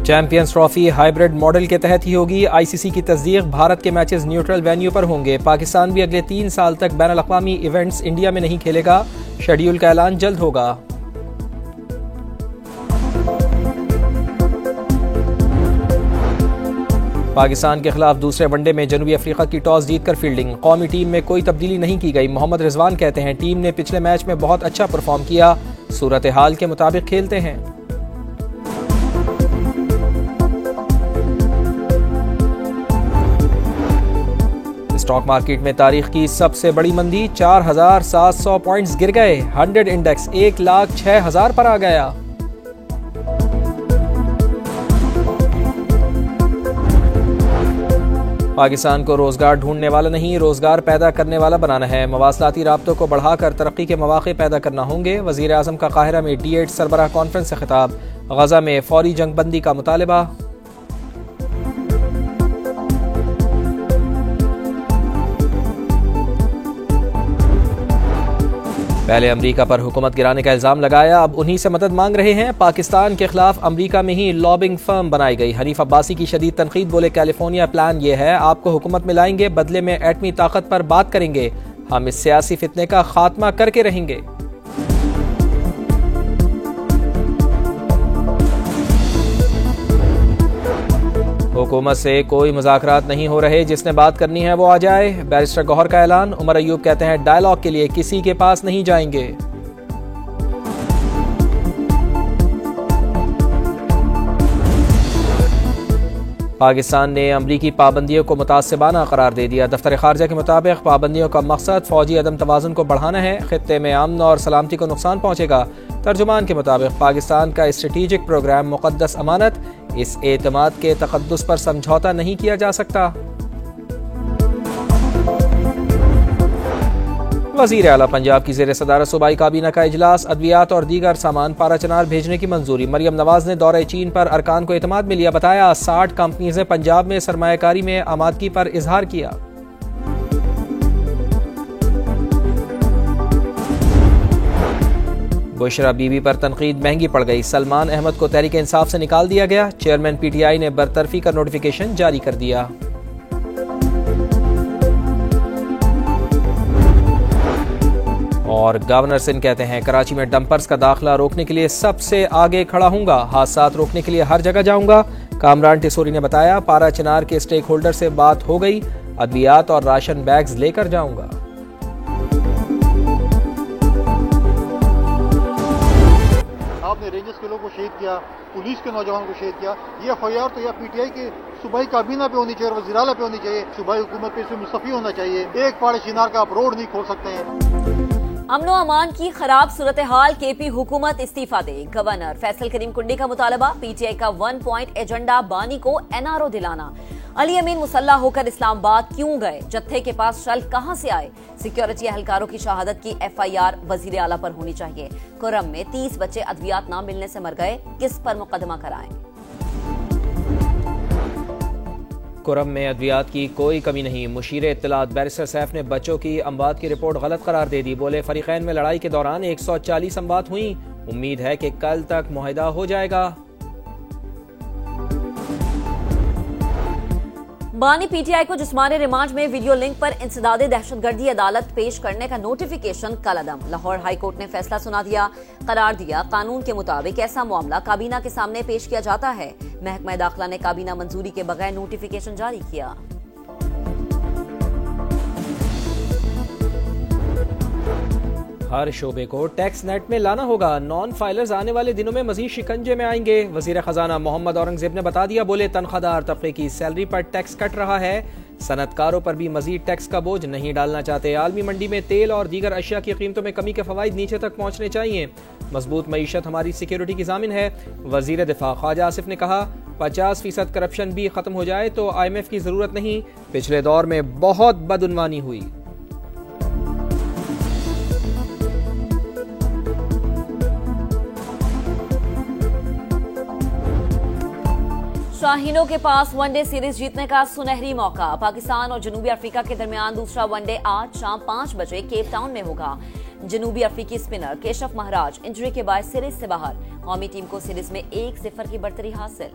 Champions trophy hybrid model के तहत ही होगी। आईसीसी की तस्दीक, भारत के मैचेस न्यूट्रल वेन्यू पर होंगे। पाकिस्तान भी अगले 3 साल तक बैनुल अक़वामी इवेंट्स इंडिया में नहीं खेलेगा। शेड्यूल का ऐलान जल्द होगा। पाकिस्तान के खिलाफ दूसरे वनडे में जनूबी अफ्रीका की टॉस जीतकर फील्डिंग। कौमी टीम में कोई तब्दीली नहीं की गई। मोहम्मद रिजवान कहते हैं टीम ने पिछले मैच में बहुत अच्छा परफॉर्म किया, सूरत हाल के मुताबिक खेलते हैं। स्टॉक मार्केट में तारीख की सबसे बड़ी मंदी, 4700 पॉइंट्स गिर गए। 100 इंडेक्स 1,06,000 पर आ गया। पाकिस्तान को रोजगार ढूंढने वाला नहीं, रोजगार पैदा करने वाला बनाना है। मवासलाती राब्तों को बढ़ाकर तरक्की के मौके पैदा करना होंगे। वजीर आजम का काहिरा में D8 सरबराह कॉन्फ्रेंस से खिताब। गजा में फौरी जंगबंदी का मुतालबा। पहले अमरीका पर हुकूमत गिराने का इल्जाम लगाया, अब उन्हीं से मदद मांग रहे हैं। पाकिस्तान के खिलाफ अमरीका में ही लॉबिंग फर्म बनाई गई। हनीफ अब्बासी की शदीद तनकीद, बोले कैलिफोर्निया प्लान ये है, आपको हुकूमत में लाएंगे, बदले में एटमी ताकत पर बात करेंगे, हम इस सियासी फितने का खात्मा करके रहेंगे। हुकूमत से कोई मुज़ाकरात नहीं हो रहे, जिसने बात करनी है वो आ जाए। बैरिस्टर गौहर का ऐलान। उमर अयूब कहते हैं डायलॉग के लिए किसी के पास नहीं जाएंगे। पाकिस्तान ने अमरीकी पाबंदियों को मुतासिबाना करार दे दिया। दफ्तर खारजा के मुताबिक पाबंदियों का मकसद फौजी अदम तवाज़ुन को बढ़ाना है, खित्ते में अमन और सलामती को नुकसान पहुंचेगा। तर्जुमान के मुताबिक पाकिस्तान का स्ट्रेटेजिक प्रोग्राम मुक़द्दस अमानत, इस एतमाद के तक़द्दुस पर समझौता नहीं किया जा सकता। वज़ीर आला पंजाब की ज़ेर सदारत सूबाई काबीना का इजलास। अद्वियात और दीगर सामान पाराचनार भेजने की मंजूरी। मरियम नवाज ने दौरे चीन पर अरकान को एतमाद में लिया। बताया 60 कंपनीज ने पंजाब में सरमायाकारी में आमादगी पर इजहार किया। बुशरा बीबी पर तनकीद महंगी पड़ गई। सलमान अहमद को तहरीक इंसाफ से निकाल दिया गया। चेयरमैन PTI ने बरतरफी का नोटिफिकेशन जारी कर दिया। और गवर्नर सिंध कहते हैं कराची में डंपर्स का दाखिला रोकने के लिए सबसे आगे खड़ा हूंगा, हादसात रोकने के लिए हर जगह जाऊंगा। कामरान टिसोरी ने बताया पारा चिनार के स्टेक होल्डर से बात हो गई, अद्वियात और राशन बैग्स लेकर जाऊंगा। आपने रेंजर्स के लोगों को शहीद किया, पुलिस के नौजवान को शहीद किया। ये FIR तो या PTI के सूबाई काबीना पे होनी चाहिए और वज़ीर आला पे होनी चाहिए। सूबाई हुकूमत पे इसमें मुस्तफ़ी होना चाहिए। एक पाड़े चिनार का आप रोड नहीं खोल सकते हैं। अमनो अमान की खराब सूरत हाल, KP हुकूमत इस्तीफा दे। गवर्नर फैसल करीम कुंडी का मुतालबा। PTI का 1 पॉइंट एजेंडा बानी को NRO दिलाना। अली अमीन मुसल्ला होकर इस्लामाबाद क्यों गए, जत्थे के पास शल कहां से आए। सिक्योरिटी एहलकारों की शहादत की FIR वजीर आला पर होनी चाहिए। कुरम में 30 बच्चे अद्वियात ना मिलने से मर गए, किस पर मुकदमा कराएं। कुरम में अद्वियात की कोई कमी नहीं। मुशीर इत्तलात बैरिस्टर सैफ ने बच्चों की अमवात की रिपोर्ट गलत करार दे दी। बोले फरीकैन में लड़ाई के दौरान 140 अमवात हुई, उम्मीद है कि कल तक मुआहिदा हो जाएगा। बानी PTI को जिस्मानी रिमांड में वीडियो लिंक पर इंसदादे दहशतगर्दी अदालत पेश करने का नोटिफिकेशन कलअदम। लाहौर हाई कोर्ट ने फैसला सुना दिया, करार दिया कानून के मुताबिक ऐसा मामला काबीना के सामने पेश किया जाता है। महकमा दाखिला ने काबीना मंजूरी के बगैर नोटिफिकेशन जारी किया। हर शोबे को टैक्स नेट में लाना होगा। नॉन फाइलर्स आने वाले दिनों में मजीद शिकंजे में आएंगे। वजीर खजाना मोहम्मद औरंगजेब ने बता दिया। बोले तनख्वाहदार तबके की सैलरी पर टैक्स कट रहा है, सनतकारों पर भी मजीद टैक्स का बोझ नहीं डालना चाहते। आलमी मंडी में तेल और दीगर अशिया की कीमतों में कमी के फवाइद नीचे तक पहुंचने चाहिए। मजबूत मईशत हमारी सिक्योरिटी की जामिन है। वजीर दिफा ख्वाजा आसिफ ने कहा 50% करप्शन भी खत्म हो जाए तो IMF की जरूरत नहीं। पिछले दौर में बहुत बदउनवानी हुई। शाहीनों के पास वनडे सीरीज जीतने का सुनहरी मौका। पाकिस्तान और जनूबी अफ्रीका के दरमियान दूसरा वनडे आज शाम 5 बजे केप टाउन में होगा। जनूबी अफ्रीकी स्पिनर केशव महाराज इंजरी के बाद सीरीज से बाहर। कौमी टीम को सीरीज में 1-0 की बढ़तरी हासिल।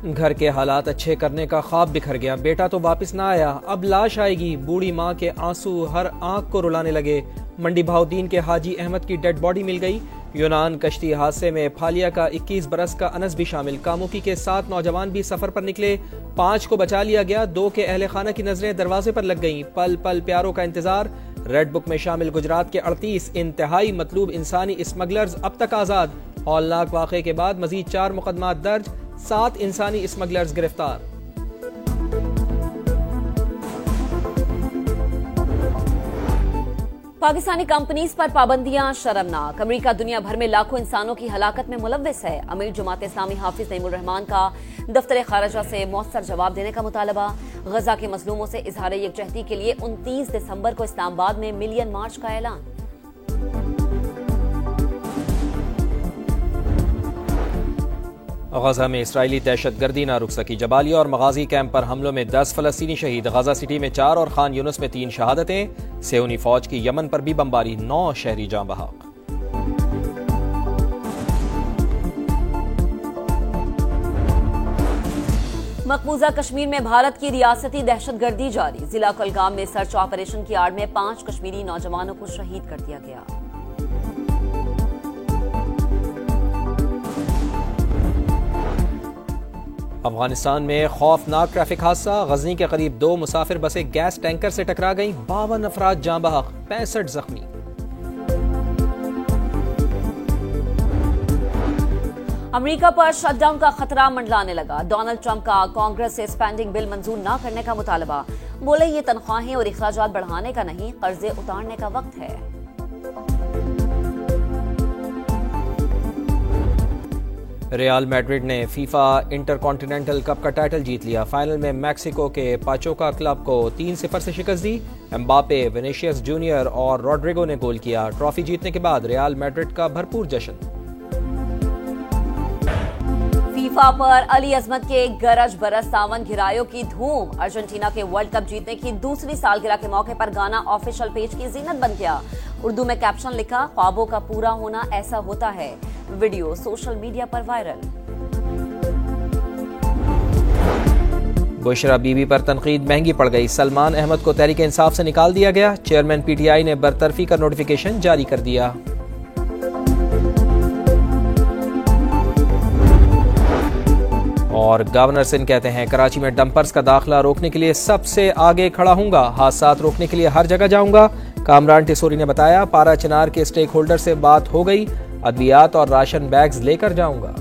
घर के हालात अच्छे करने का ख्वाब बिखर गया, बेटा तो वापस ना आया, अब लाश आएगी। बूढ़ी माँ के आंसू हर आंख को रुलाने लगे। मंडी बहाउद्दीन के हाजी अहमद की डेड बॉडी मिल गई। यूनान कश्ती हादसे में फालिया का 21 बरस का अनस भी शामिल। कामुकी के 7 नौजवान भी सफर पर निकले, 5 को बचा लिया गया। 2 के अहले खाना की नजरें दरवाजे पर लग गईं। पल पल प्यारों का इंतजार। रेड बुक में शामिल गुजरात के 38 इंतहाई मतलूब इंसानी स्मगलर्स अब तक आजाद। हौलनाक वाक़े के बाद मजीद 4 मुकदमात दर्ज, 7 इंसानी स्मगलर्स गिरफ्तार। पाकिस्तानी कंपनीज पर पाबंदियां शर्मनाक। अमेरिका दुनिया भर में लाखों इंसानों की हलाकत में मुलव्विस है। अमीर जमात इस्लामी हाफिज नईमुर रहमान का दफ्तर खारजा से मौसर जवाब देने का मुतालबा। गजा के मजलूमों से इजहार यकजहती के लिए 29 दिसंबर को इस्लामाबाद में मिलियन मार्च का ऐलान। गजा में इसराइली दहशतगर्दी ना रुक सकी। जबालिया और मगाजी कैंप पर हमलों में 10 फलस्तीनी शहीद। गजा सिटी में 4 और खान यूनुस में 3 शहादतें। सेऊनी फौज की यमन पर भी बमबारी, 9 शहरी जाँ बहक। मकबूजा कश्मीर में भारत की रियासती दहशतगर्दी जारी। जिला कुलगाम में सर्च ऑपरेशन की आड़ में 5 कश्मीरी नौजवानों को शहीद कर दिया गया। अफगानिस्तान में खौफनाक ट्रैफिक हादसा। गजनी के करीब 2 मुसाफिर बसें गैस टैंकर से टकरा गईं। 52 अफराद जाँ बहक, 65 जख्मी। अमेरिका पर शटडाउन का खतरा मंडलाने लगा। डोनाल्ड ट्रंप का कांग्रेस से स्पेंडिंग बिल मंजूर न करने का मुतालबा। बोले ये तनख्वाहें और अखराजात बढ़ाने का नहीं, कर्जे उतारने का वक्त है। रियल मैड्रिड ने फीफा इंटरकॉन्टिनेंटल कप का टाइटल जीत लिया। फाइनल में मैक्सिको के पाचोका क्लब को 3-0 से शिकस्त दी। एम्बापे, विनीशियस जूनियर और रॉड्रिगो ने गोल किया। ट्रॉफी जीतने के बाद रियल मैड्रिड का भरपूर जश्न। फीफा पर अली अजमत के गरज बरस सावन घिरायों की धूम। अर्जेंटीना के वर्ल्ड कप जीतने की दूसरी सालगिरह के मौके पर गाना ऑफिशियल पेज की जीनत बन गया। उर्दू में कैप्शन लिखा, ख्वाबों का पूरा होना ऐसा होता है। वीडियो सोशल मीडिया पर वायरल। बुशरा बीबी पर तनकीद महंगी पड़ गई। सलमान अहमद को तहरीक इंसाफ से निकाल दिया गया। चेयरमैन पीटीआई ने बरतरफी का नोटिफिकेशन जारी कर दिया। और गवर्नर सिंह कहते हैं, कराची में डंपर्स का दाखिला रोकने के लिए सबसे आगे खड़ा हूंगा। हादसात रोकने के लिए हर जगह जाऊंगा। कामरान टिसोरी ने बताया, पारा चिनार के स्टेक होल्डर से बात हो गई। अद्वियात और राशन बैग्स लेकर जाऊंगा।